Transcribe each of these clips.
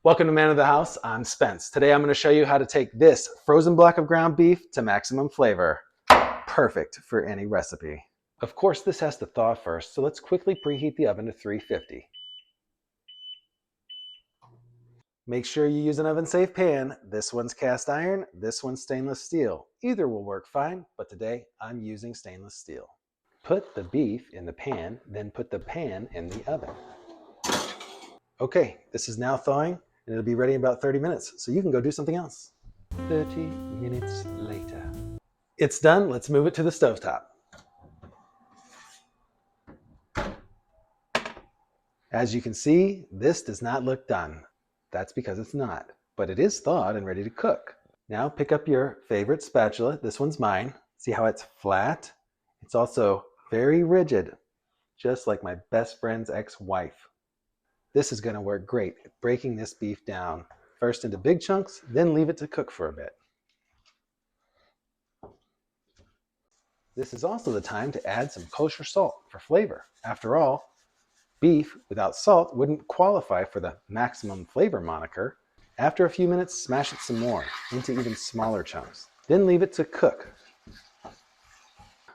Welcome to Man of the House. I'm Spence. Today I'm going to show you how to take this frozen block of ground beef to maximum flavor. Perfect for any recipe. Of course, this has to thaw first, so let's quickly preheat the oven to 350. Make sure you use an oven-safe pan. This one's cast iron, this one's stainless steel. Either will work fine, but today I'm using stainless steel. Put the beef in the pan, then put the pan in the oven. Okay, this is now thawing, and it'll be ready in about 30 minutes, so you can go do something else. 30 minutes later. It's done. Let's move it to the stovetop. As you can see, this does not look done. That's because it's not, but it is thawed and ready to cook. Now pick up your favorite spatula. This one's mine. See how it's flat? It's also very rigid, just like my best friend's ex-wife. This is going to work great at breaking this beef down, first into big chunks, then leave it to cook for a bit. This is also the time to add some kosher salt for flavor. After all, beef without salt wouldn't qualify for the maximum flavor moniker. After a few minutes, smash it some more into even smaller chunks. Then leave it to cook.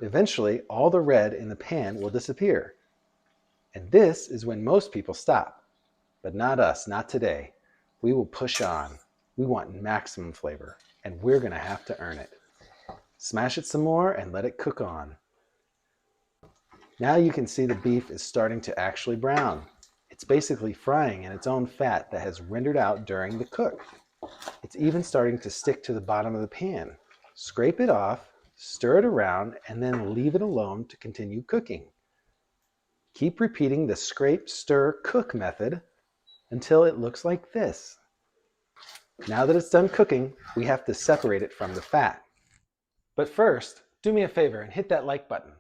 Eventually, all the red in the pan will disappear. And this is when most people stop. But not us, not today. We will push on. We want maximum flavor, and we're going to have to earn it. Smash it some more and let it cook on. Now you can see the beef is starting to actually brown. It's basically frying in its own fat that has rendered out during the cook. It's even starting to stick to the bottom of the pan. Scrape it off, stir it around, and then leave it alone to continue cooking. Keep repeating the scrape, stir, cook method until it looks like this. Now that it's done cooking, we have to separate it from the fat. But first, do me a favor and hit that like button.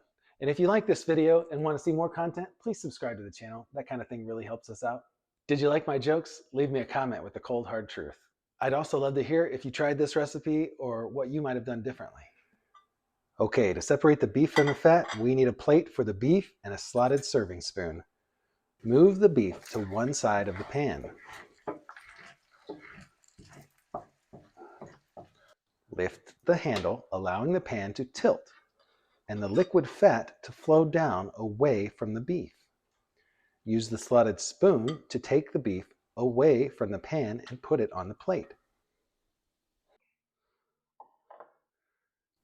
And if you like this video and want to see more content, please subscribe to the channel. That kind of thing really helps us out. Did you like my jokes? Leave me a comment with the cold hard truth. I'd also love to hear if you tried this recipe or what you might have done differently. Okay, to separate the beef from the fat, we need a plate for the beef and a slotted serving spoon. Move the beef to one side of the pan. Lift the handle, allowing the pan to tilt and the liquid fat to flow down away from the beef. Use the slotted spoon to take the beef away from the pan and put it on the plate.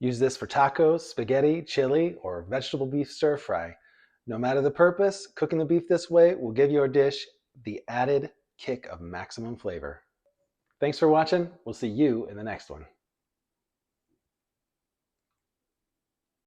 Use this for tacos, spaghetti, chili, or vegetable beef stir fry. No matter the purpose, cooking the beef this way will give your dish the added kick of maximum flavor. Thanks for watching. We'll see you in the next one.